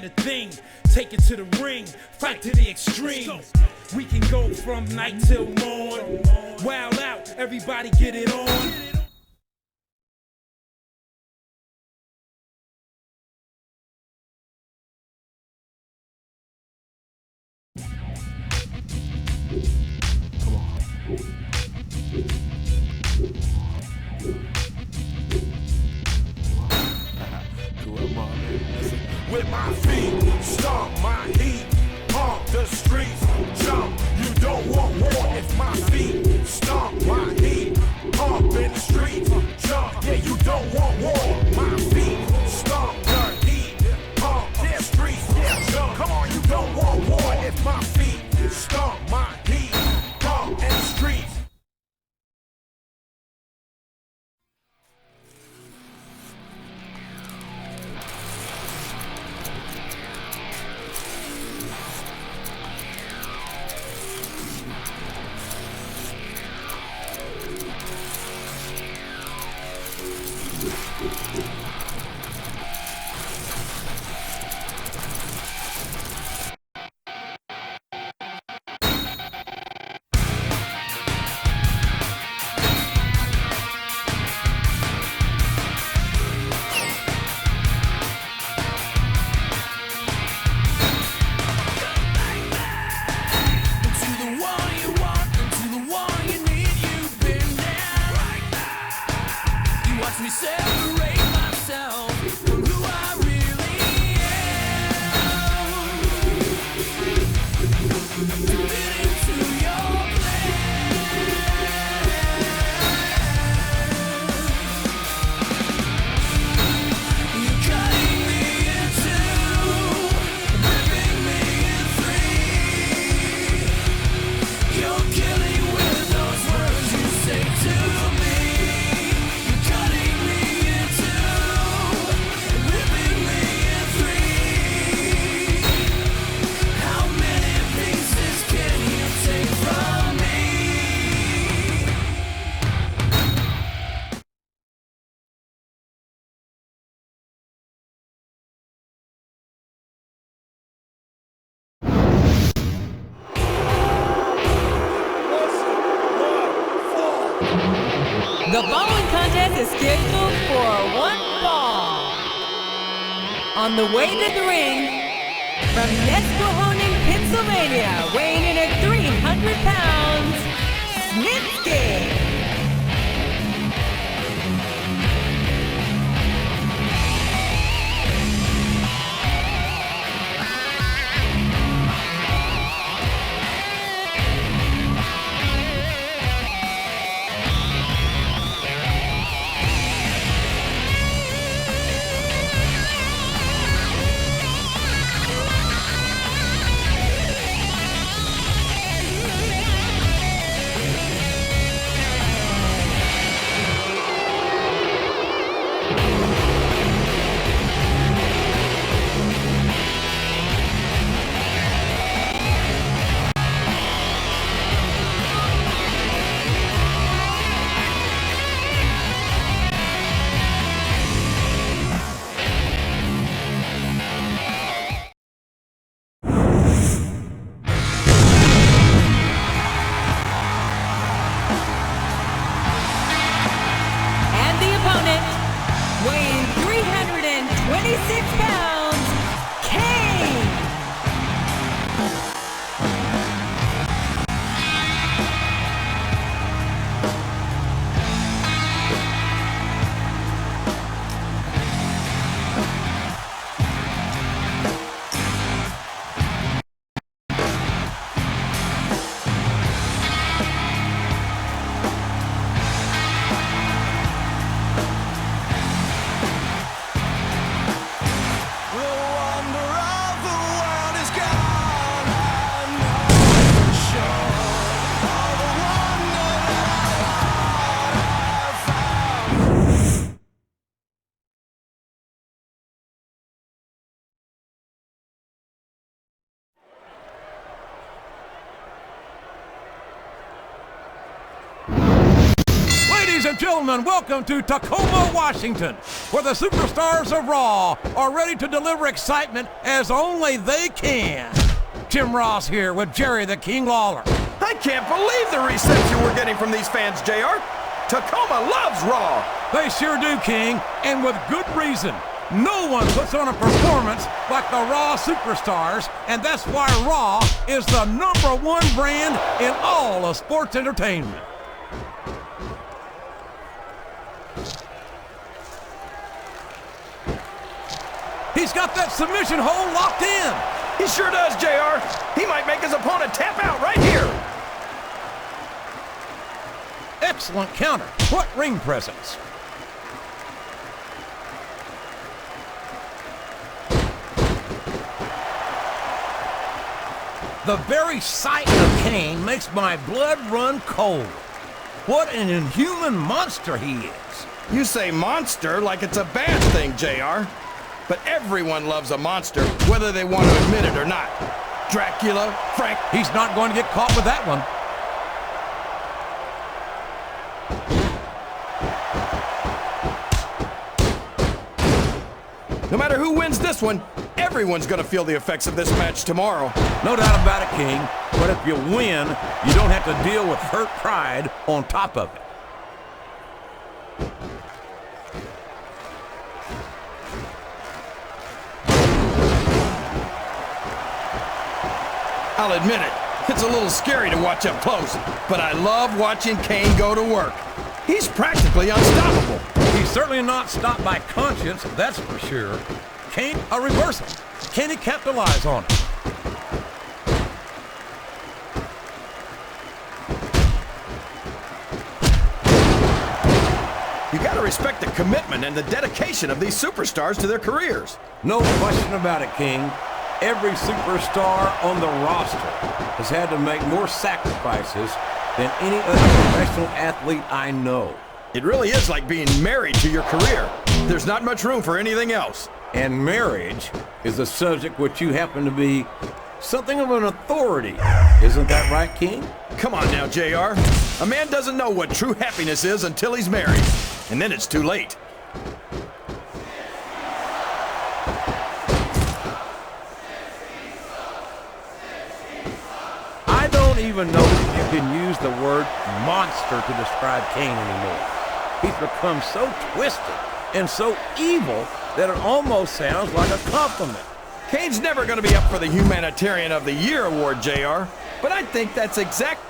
the thing. Take it to the ring, fight to the extreme. We can go from night till morn. Wild out, everybody get it on. With my feet, stomp my heat, pump the streets, jump. You don't want war if my feet, stomp my heat, pump in the streets, jump. Yeah, you don't want war. My feet, stomp the heat, pump the streets, yeah, jump. Come on, you don't want war if my feet, stomp my heat, pump in the streets. The following contest is scheduled for one fall. On the way to the ring, from Nesquehoning, Pennsylvania, weighing in at 300 pounds, Snitsky. gentlemen, welcome to Tacoma, Washington, where the superstars of Raw are ready to deliver excitement as only they can. Tim Ross here with Jerry the King Lawler. I can't believe the reception we're getting from these fans, JR. Tacoma loves Raw. They sure do, King, and with good reason. No one puts on a performance like the Raw superstars, and that's why Raw is the #1 brand in all of sports entertainment. He's got that submission hold locked in. He sure does, JR. He might make his opponent tap out right here. Excellent counter. What ring presence. The very sight of Kane makes my blood run cold. What an inhuman monster he is. You say monster like it's a bad thing, JR. But everyone loves a monster, whether they want to admit it or not. Dracula, Frank... He's not going to get caught with that one. No matter who wins this one, everyone's going to feel the effects of this match tomorrow. No doubt about it, King. But if you win, you don't have to deal with hurt pride on top of it. I'll admit it, it's a little scary to watch up close, but I love watching Kane go to work. He's practically unstoppable. He's certainly not stopped by conscience, that's for sure. Kane, a reversal. Can he capitalize on it? You gotta respect the commitment and the dedication of these superstars to their careers. No question about it, King. Every superstar on the roster has had to make more sacrifices than any other professional athlete I know. It really is like being married to your career. There's not much room for anything else. And marriage is a subject which you happen to be something of an authority. Isn't that right, King? Come on now, JR. A man doesn't know what true happiness is until he's married. And then it's too late. I don't even know if you can use the word monster to describe Kane anymore. He's become so twisted and so evil that it almost sounds like a compliment. Kane's never going to be up for the Humanitarian of the Year award, JR. But I think that's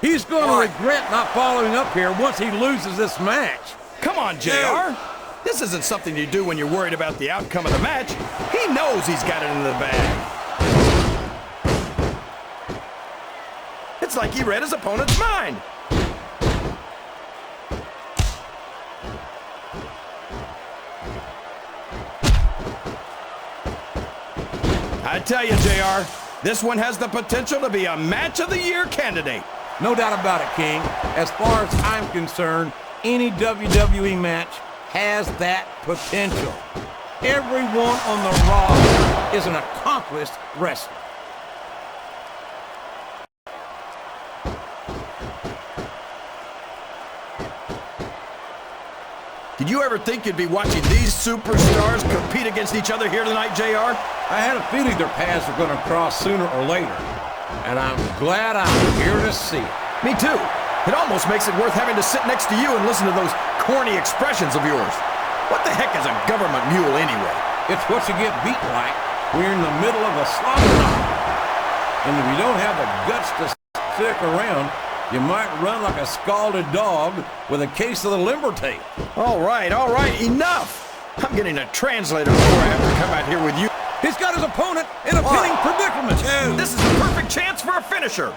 He's going to regret not following up here once he loses this match. Come on, JR. This isn't something you do when you're worried about the outcome of the match. He knows he's got it in the bag. It's like he read his opponent's mind. I tell you, JR, this one has the potential to be a Match of the Year candidate. No doubt about it, King. As far as I'm concerned, any WWE match has that potential. Everyone on the roster is an accomplished wrestler. Did you ever think you'd be watching these superstars compete against each other here tonight, JR? I had a feeling their paths were going to cross sooner or later, and I'm glad I'm here to see it. Me too. It almost makes it worth having to sit next to you and listen to those corny expressions of yours. What the heck is a government mule anyway? It's what you get beat like when you're in the middle of a slaughter line. And if you don't have the guts to stick around, you might run like a scalded dog with a case of the limber tape. All right, enough! I'm getting a translator before I have to come out here with you. He's got his opponent in a pinning predicament. This is the perfect chance for a finisher.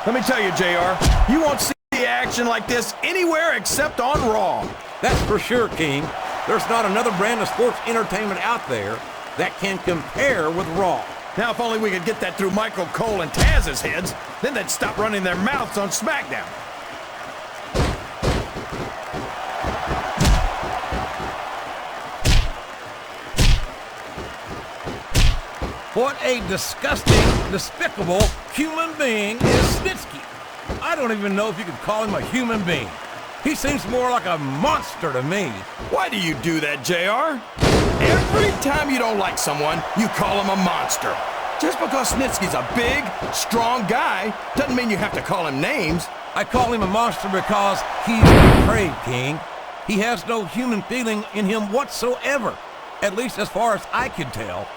Let me tell you, JR, you won't see action like this anywhere except on Raw. That's for sure, King. There's not another brand of sports entertainment out there that can compare with Raw. Now, if only we could get that through Michael Cole and Taz's heads, then they'd stop running their mouths on SmackDown. What a disgusting, despicable human being is Snitsky. I don't even know if you could call him a human being. He seems more like a monster to me. Why do you do that, JR? Every time you don't like someone, you call him a monster. Just because Snitsky's a big, strong guy doesn't mean you have to call him names. I call him a monster because he's depraved, King. He has no human feeling in him whatsoever, at least as far as I can tell.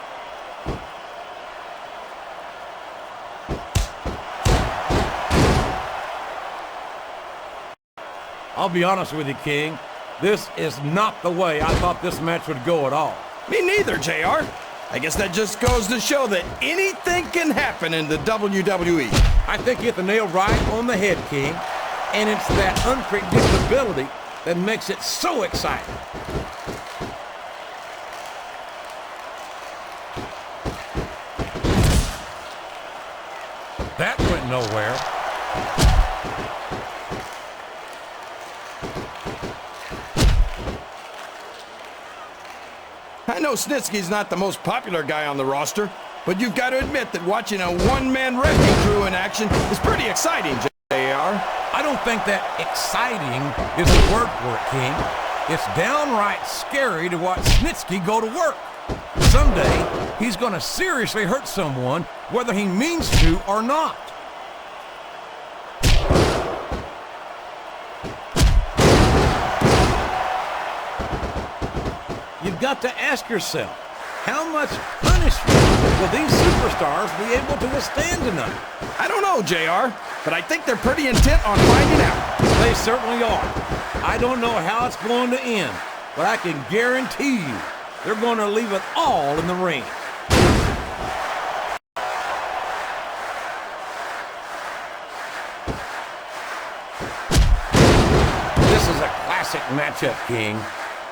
I'll be honest with you, King. This is not the way I thought this match would go at all. Me neither, JR. I guess that just goes to show that anything can happen in the WWE. I think you hit the nail right on the head, King. And it's that unpredictability that makes it so exciting. That went nowhere. I know Snitsky's not the most popular guy on the roster, but you've got to admit that watching a one-man wrecking crew in action is pretty exciting, JR. I don't think that exciting is the word for it, King. It's downright scary to watch Snitsky go to work. Someday, he's gonna seriously hurt someone, whether he means to or not. You've got to ask yourself, how much punishment will these superstars be able to withstand tonight? I don't know, JR, but I think they're pretty intent on finding out. They certainly are. I don't know how it's going to end, but I can guarantee you they're going to leave it all in the ring. This is a classic matchup, King.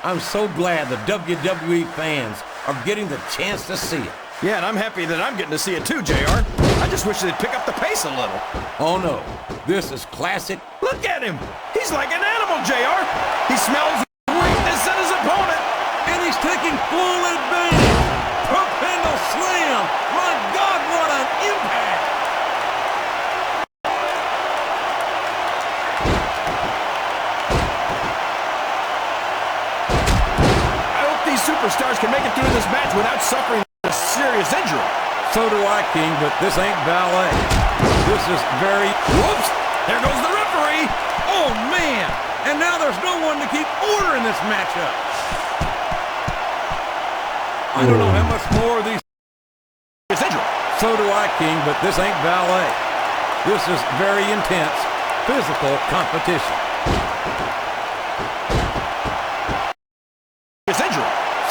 I'm so glad the WWE fans are getting the chance to see it. Yeah, and I'm happy that I'm getting to see it too, JR. I just wish they'd pick up the pace a little. Oh no, this is classic. Look at him! He's like an animal, JR! He smells weakness in his opponent! And he's taking full advantage. Propendo slam! My God, what an impact! I hope these superstars can make it through this match without suffering a serious injury. So do I, King, but this ain't ballet. This is very... Whoops! There goes the referee! Oh, man! And now there's no one to keep order in this matchup. I don't know how much more of these... So do I, King, but this ain't ballet. This is very intense, physical competition.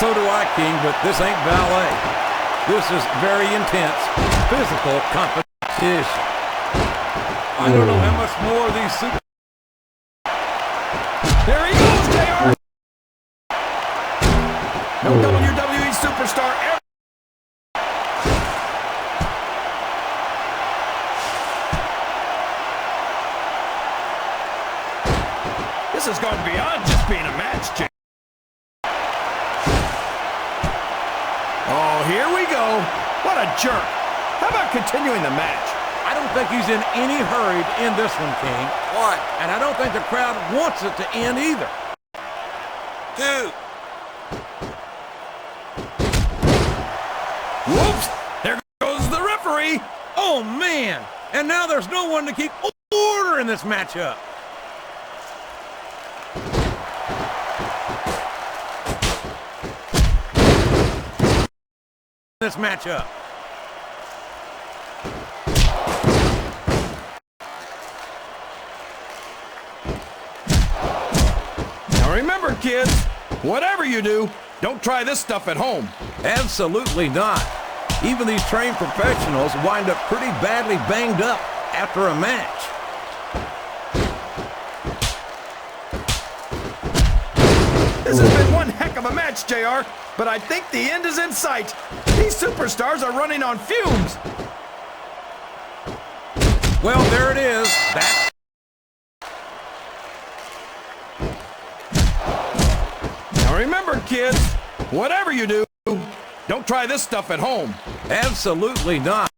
So do I, King, but this ain't ballet. This is very intense, physical competition. I don't know how much more of these super... There he goes, JR! No WWE superstar ever... This has gone beyond just being a match, JR. Oh, here we go. What a jerk. How about continuing the match? I don't think he's in any hurry to end this one, King. One, And I don't think the crowd wants it to end either. 2, Whoops! There goes the referee! Oh, man! And now there's no one to keep order in this matchup. This matchup. Now remember, kids, whatever you do, don't try this stuff at home. Absolutely not. Even these trained professionals wind up pretty badly banged up after a match. This has been one heck of a match, JR, but I think the end is in sight. These superstars are running on fumes. Well, there it is. That. Now remember, kids, whatever you do, Don't try this stuff at home. Absolutely not.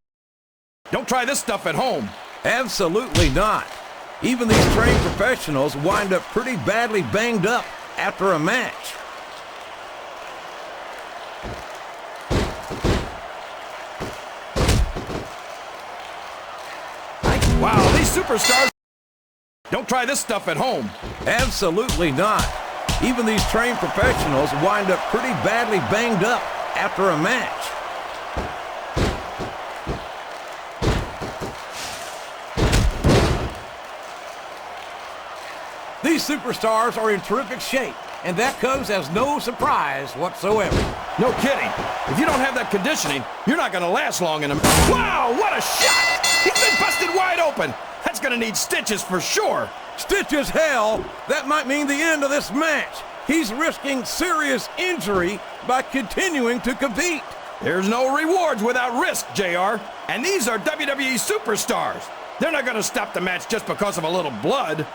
Don't try this stuff at home. Absolutely not. Even these trained professionals wind up pretty badly banged up after a match. Wow, these superstars... Don't try this stuff at home. Absolutely not. Even these trained professionals wind up pretty badly banged up after a match. These superstars are in terrific shape, and that comes as no surprise whatsoever. No kidding. If you don't have that conditioning, you're not going to last long in a... Wow, what a shot! He's been busted wide open. That's going to need stitches for sure. Stitches, hell, that might mean the end of this match. He's risking serious injury by continuing to compete. There's no rewards without risk, JR. And these are WWE superstars. They're not going to stop the match just because of a little blood.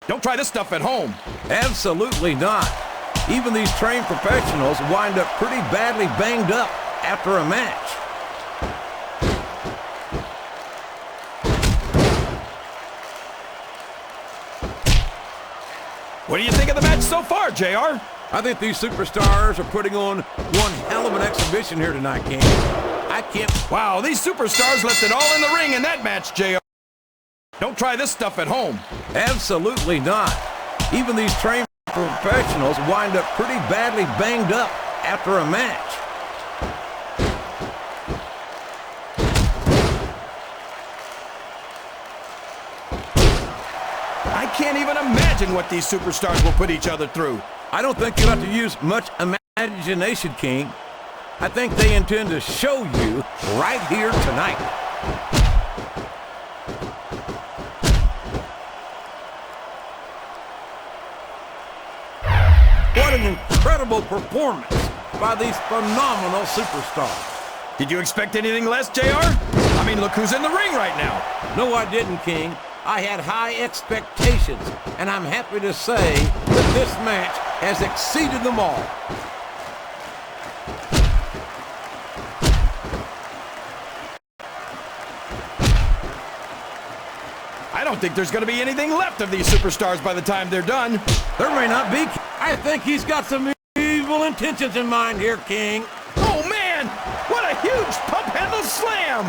Don't try this stuff at home. Absolutely not. Even these trained professionals wind up pretty badly banged up after a match. What do you think of the match so far, JR? I think these superstars are putting on one hell of an exhibition here tonight, Kane. I can't... Wow, these superstars left it all in the ring in that match, JR. Don't try this stuff at home. Absolutely not. Even these trained professionals wind up pretty badly banged up after a match. I can't even imagine what these superstars will put each other through. I don't think you'll have to use much imagination, King. I think they intend to show you right here tonight. What an incredible performance by these phenomenal superstars. Did you expect anything less, JR? I mean, look who's in the ring right now. No, I didn't, King. I had high expectations, and I'm happy to say that this match has exceeded them all. I don't think there's going to be anything left of these superstars by the time they're done. There may not be. I think he's got some evil intentions in mind here, King. Oh, man! What a huge pump handle slam!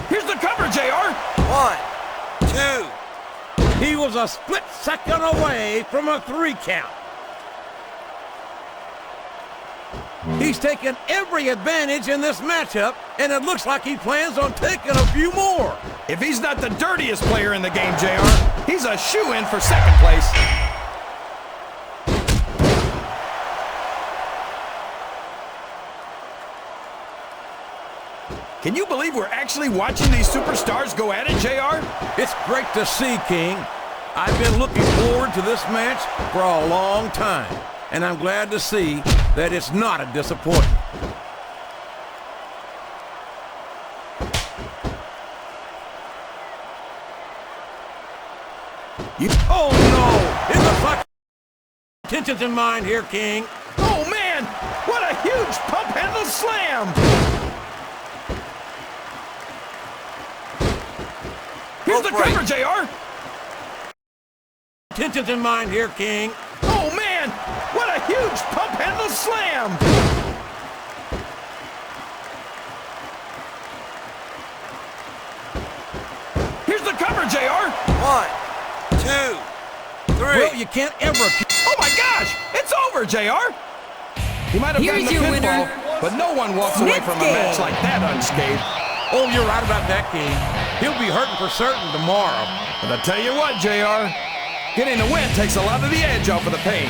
Here's the cover, JR! 1, 2. He was a split second away from a 3 count. He's taken every advantage in this matchup, and it looks like he plans on taking a few more. If he's not the dirtiest player in the game, JR, he's a shoo-in for second place. Can you believe we're actually watching these superstars go at it, JR? It's great to see, King. I've been looking forward to this match for a long time, and I'm glad to see that it's not a disappointment. Oh no! It looks like intentions in mind here, King. Oh man! What a huge pump handle slam! Here's the cover, JR! Intentions in mind here, King. Oh man! What a huge pump handle slam! Here's the cover, JR! 1, 2, 3. Well, you can't ever... Oh my gosh! It's over, JR! He might have Here's gotten the your pinfall, winner, but no one walks away from a Snitsky. match like that unscathed. Oh, you're right about that, King. He'll be hurting for certain tomorrow. But I tell you what, JR, getting the win takes a lot of the edge off of the pain.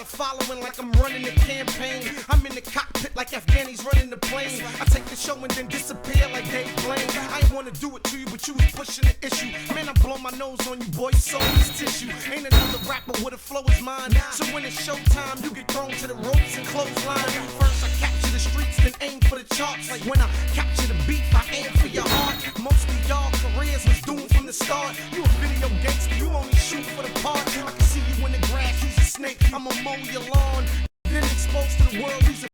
following like I'm running the campaign. I'm in the cockpit like Afghanis running the plane. I take the show and then disappear like Dave Blaine. I ain't wanna do it to you, but you was pushing the issue. Man, I blow my nose on you, boy, so is tissue. Ain't another rapper with a flow is mine. So when it's showtime, you get thrown to the ropes and clothesline. First I capture the streets, then aim for the charts. Like when I capture the beat, I aim for your heart. Most of y'all careers was doomed from the start. You a video gangster, you only shoot for the part. I can see you in the grass, use a snake, I'ma mow your lawn. Then exposed to the world, use a